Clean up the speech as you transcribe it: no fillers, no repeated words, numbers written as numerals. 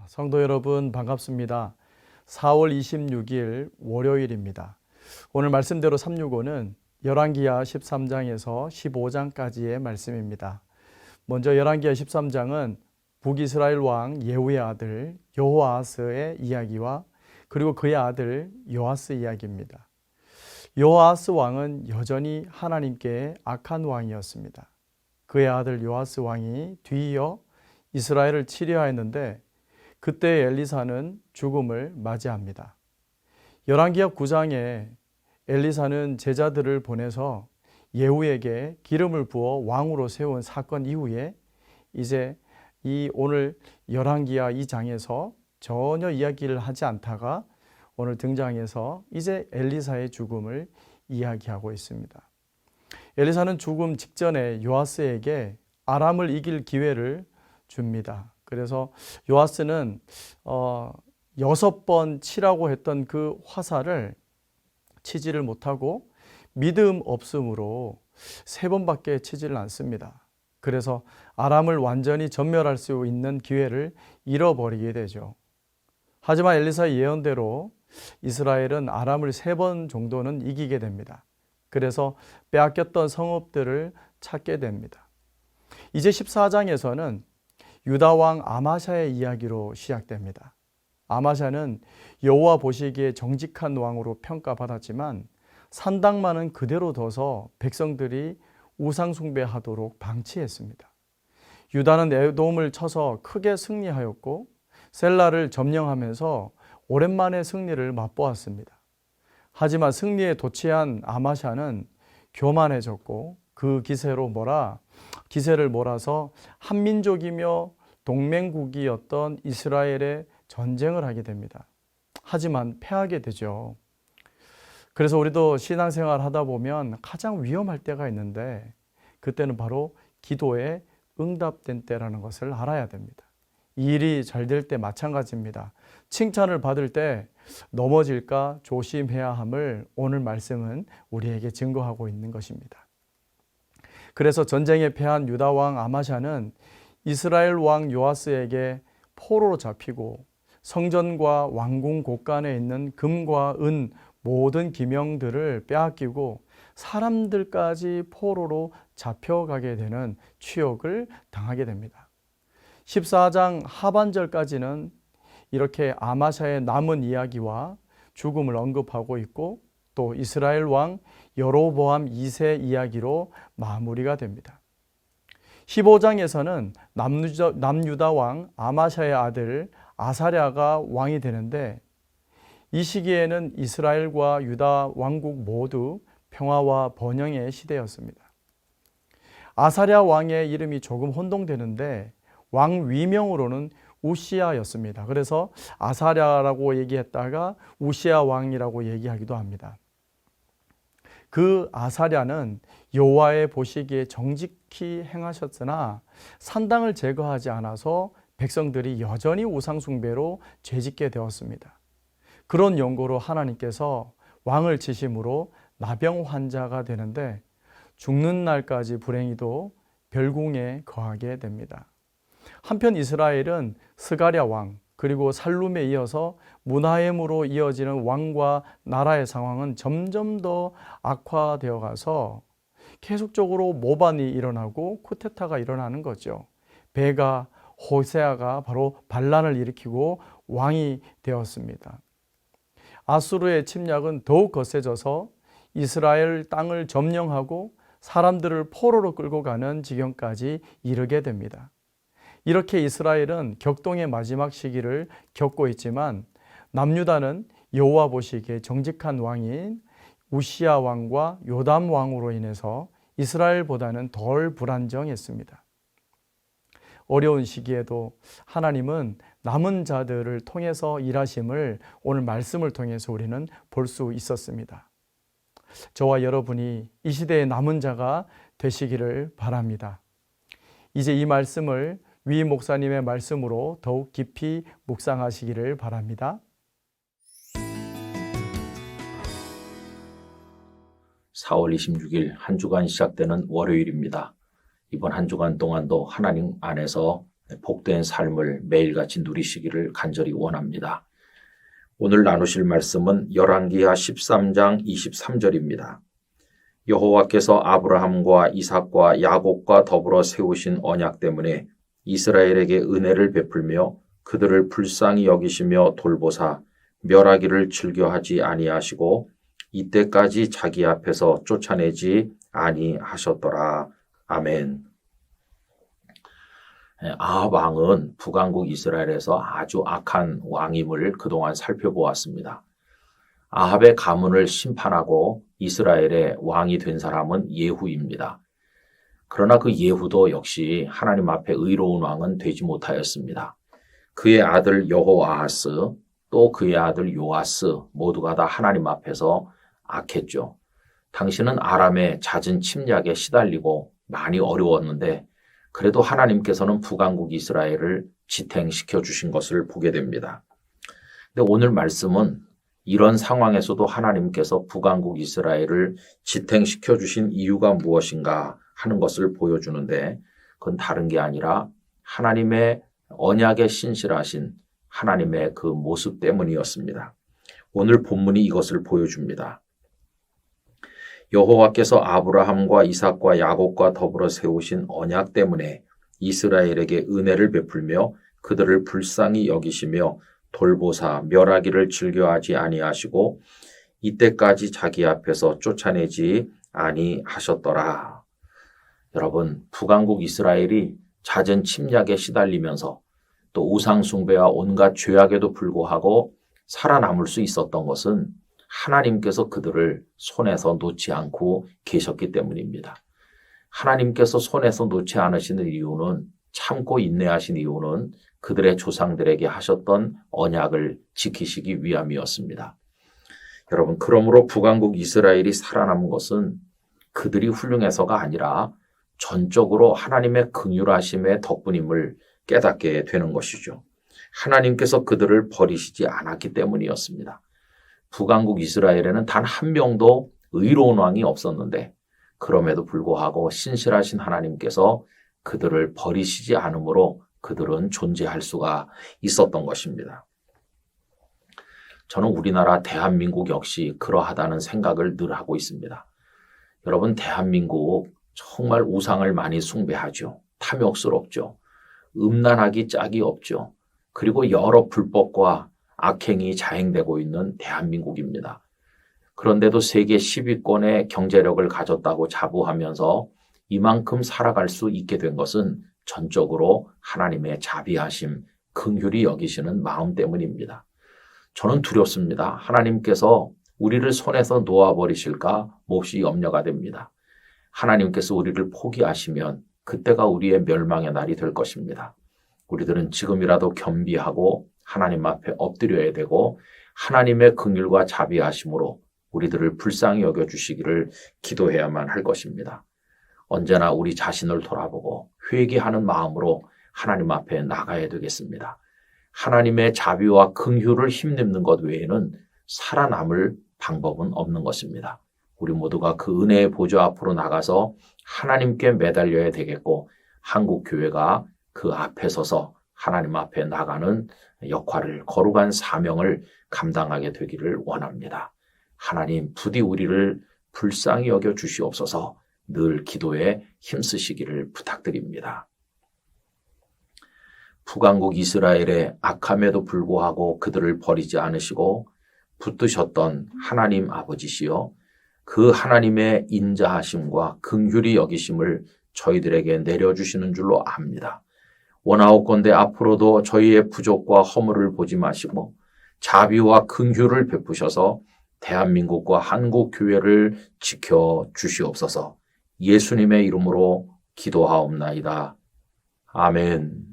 성도 여러분 반갑습니다. 4월 26일 월요일입니다. 오늘 말씀대로 365는 열왕기하 13장에서 15장까지의 말씀입니다. 먼저 열왕기하 13장은 북이스라엘 왕 예후의 아들 여호아스의 이야기와 그리고 그의 아들 요아스 이야기입니다. 요아스 왕은 여전히 하나님께 악한 왕이었습니다. 그의 아들 요아스 왕이 뒤이어 이스라엘을 치려하였는데 그때 엘리사는 죽음을 맞이합니다. 열왕기하 9장에 엘리사는 제자들을 보내서 예후에게 기름을 부어 왕으로 세운 사건 이후에 이제 이 오늘 열왕기하 2장에서 전혀 이야기를 하지 않다가 오늘 등장해서 이제 엘리사의 죽음을 이야기하고 있습니다. 엘리사는 죽음 직전에 요아스에게 아람을 이길 기회를 줍니다. 그래서 요아스는 6번 치라고 했던 그 화살을 치지를 못하고 믿음 없음으로 3번밖에 치지를 않습니다. 그래서 아람을 완전히 전멸할 수 있는 기회를 잃어버리게 되죠. 하지만 엘리사의 예언대로 이스라엘은 아람을 3번 정도는 이기게 됩니다. 그래서 빼앗겼던 성읍들을 찾게 됩니다. 이제 14장에서는 유다 왕 아마샤의 이야기로 시작됩니다. 아마샤는 여호와 보시기에 정직한 왕으로 평가받았지만 산당만은 그대로 둬서 백성들이 우상 숭배하도록 방치했습니다. 유다는 에돔을 쳐서 크게 승리하였고 셀라를 점령하면서 오랜만에 승리를 맛보았습니다. 하지만 승리에 도취한 아마샤는 교만해졌고 그 기세를 몰아서 한민족이며 동맹국이었던 이스라엘에 전쟁을 하게 됩니다. 하지만 패하게 되죠. 그래서 우리도 신앙생활 하다 보면 가장 위험할 때가 있는데 그때는 바로 기도에 응답된 때라는 것을 알아야 됩니다. 이 일이 잘 될 때 마찬가지입니다. 칭찬을 받을 때 넘어질까 조심해야 함을 오늘 말씀은 우리에게 증거하고 있는 것입니다. 그래서 전쟁에 패한 유다 왕 아마샤는 이스라엘 왕 요아스에게 포로로 잡히고 성전과 왕궁 곳간에 있는 금과 은 모든 기명들을 빼앗기고 사람들까지 포로로 잡혀가게 되는 추욕을 당하게 됩니다. 14장 하반절까지는 이렇게 아마샤의 남은 이야기와 죽음을 언급하고 있고 또 이스라엘 왕 여로보암 2세 이야기로 마무리가 됩니다. 15장에서는 남유다 왕 아마샤의 아들 아사랴가 왕이 되는데 이 시기에는 이스라엘과 유다 왕국 모두 평화와 번영의 시대였습니다. 아사랴 왕의 이름이 조금 혼동되는데 왕 위명으로는 우시야였습니다. 그래서 아사랴라고 얘기했다가 우시야 왕이라고 얘기하기도 합니다. 그 아사랴는 여호와의 보시기에 정직히 행하셨으나 산당을 제거하지 않아서 백성들이 여전히 우상숭배로 죄짓게 되었습니다. 그런 연고로 하나님께서 왕을 치심으로 나병 환자가 되는데 죽는 날까지 불행히도 별궁에 거하게 됩니다. 한편 이스라엘은 스가랴 왕 그리고 살룸에 이어서 무나엠으로 이어지는 왕과 나라의 상황은 점점 더 악화되어 가서 계속적으로 모반이 일어나고 쿠데타가 일어나는 거죠. 베가 호세아가 바로 반란을 일으키고 왕이 되었습니다. 아수르의 침략은 더욱 거세져서 이스라엘 땅을 점령하고 사람들을 포로로 끌고 가는 지경까지 이르게 됩니다. 이렇게 이스라엘은 격동의 마지막 시기를 겪고 있지만 남유다는 여호와 보시기에 정직한 왕인 우시야 왕과 요담 왕으로 인해서 이스라엘보다는 덜 불안정했습니다. 어려운 시기에도 하나님은 남은 자들을 통해서 일하심을 오늘 말씀을 통해서 우리는 볼 수 있었습니다. 저와 여러분이 이 시대의 남은 자가 되시기를 바랍니다. 이제 이 말씀을 위 목사님의 말씀으로 더욱 깊이 묵상하시기를 바랍니다. 4월 26일 한 주간 시작되는 월요일입니다. 이번 한 주간 동안도 하나님 안에서 복된 삶을 매일같이 누리시기를 간절히 원합니다. 오늘 나누실 말씀은 열왕기하 13장 23절입니다. 여호와께서 아브라함과 이삭과 야곱과 더불어 세우신 언약 때문에 이스라엘에게 은혜를 베풀며 그들을 불쌍히 여기시며 돌보사 멸하기를 즐겨하지 아니하시고 이때까지 자기 앞에서 쫓아내지 아니하셨더라. 아멘. 아합 왕은 북왕국 이스라엘에서 아주 악한 왕임을 그동안 살펴보았습니다. 아합의 가문을 심판하고 이스라엘의 왕이 된 사람은 예후입니다. 그러나 그 예후도 역시 하나님 앞에 의로운 왕은 되지 못하였습니다. 그의 아들 여호아하스 또 그의 아들 요아스 모두가 다 하나님 앞에서 악했죠. 당신은 아람의 잦은 침략에 시달리고 많이 어려웠는데 그래도 하나님께서는 북왕국 이스라엘을 지탱시켜 주신 것을 보게 됩니다. 근데 오늘 말씀은 이런 상황에서도 하나님께서 북왕국 이스라엘을 지탱시켜 주신 이유가 무엇인가 하는 것을 보여주는데 그건 다른 게 아니라 하나님의 언약에 신실하신 하나님의 그 모습 때문이었습니다. 오늘 본문이 이것을 보여줍니다. 여호와께서 아브라함과 이삭과 야곱과 더불어 세우신 언약 때문에 이스라엘에게 은혜를 베풀며 그들을 불쌍히 여기시며 돌보사 멸하기를 즐겨하지 아니하시고 이때까지 자기 앞에서 쫓아내지 아니하셨더라. 여러분, 북왕국 이스라엘이 잦은 침략에 시달리면서 또 우상 숭배와 온갖 죄악에도 불구하고 살아남을 수 있었던 것은 하나님께서 그들을 손에서 놓지 않고 계셨기 때문입니다. 하나님께서 손에서 놓지 않으시는 이유는 참고 인내하신 이유는 그들의 조상들에게 하셨던 언약을 지키시기 위함이었습니다. 여러분, 그러므로 북왕국 이스라엘이 살아남은 것은 그들이 훌륭해서가 아니라 전적으로 하나님의 긍휼하심의 덕분임을 깨닫게 되는 것이죠. 하나님께서 그들을 버리시지 않았기 때문이었습니다. 북왕국 이스라엘에는 단 한 명도 의로운 왕이 없었는데 그럼에도 불구하고 신실하신 하나님께서 그들을 버리시지 않으므로 그들은 존재할 수가 있었던 것입니다. 저는 우리나라 대한민국 역시 그러하다는 생각을 늘 하고 있습니다. 여러분, 대한민국 정말 우상을 많이 숭배하죠. 탐욕스럽죠. 음란하기 짝이 없죠. 그리고 여러 불법과 악행이 자행되고 있는 대한민국입니다. 그런데도 세계 10위권의 경제력을 가졌다고 자부하면서 이만큼 살아갈 수 있게 된 것은 전적으로 하나님의 자비하심, 긍휼히 여기시는 마음 때문입니다. 저는 두렵습니다. 하나님께서 우리를 손에서 놓아버리실까 몹시 염려가 됩니다. 하나님께서 우리를 포기하시면 그때가 우리의 멸망의 날이 될 것입니다. 우리들은 지금이라도 겸비하고 하나님 앞에 엎드려야 되고 하나님의 긍휼과 자비하심으로 우리들을 불쌍히 여겨주시기를 기도해야만 할 것입니다. 언제나 우리 자신을 돌아보고 회개하는 마음으로 하나님 앞에 나가야 되겠습니다. 하나님의 자비와 긍휼을 힘입는 것 외에는 살아남을 방법은 없는 것입니다. 우리 모두가 그 은혜의 보좌 앞으로 나가서 하나님께 매달려야 되겠고 한국교회가 그 앞에 서서 하나님 앞에 나가는 역할을, 거룩한 사명을 감당하게 되기를 원합니다. 하나님 부디 우리를 불쌍히 여겨 주시옵소서. 늘 기도에 힘쓰시기를 부탁드립니다. 북왕국 이스라엘의 악함에도 불구하고 그들을 버리지 않으시고 붙드셨던 하나님 아버지시여, 그 하나님의 인자하심과 긍휼히 여기심을 저희들에게 내려주시는 줄로 압니다. 원하옵건대 앞으로도 저희의 부족과 허물을 보지 마시고 자비와 긍휼을 베푸셔서 대한민국과 한국교회를 지켜주시옵소서. 예수님의 이름으로 기도하옵나이다. 아멘.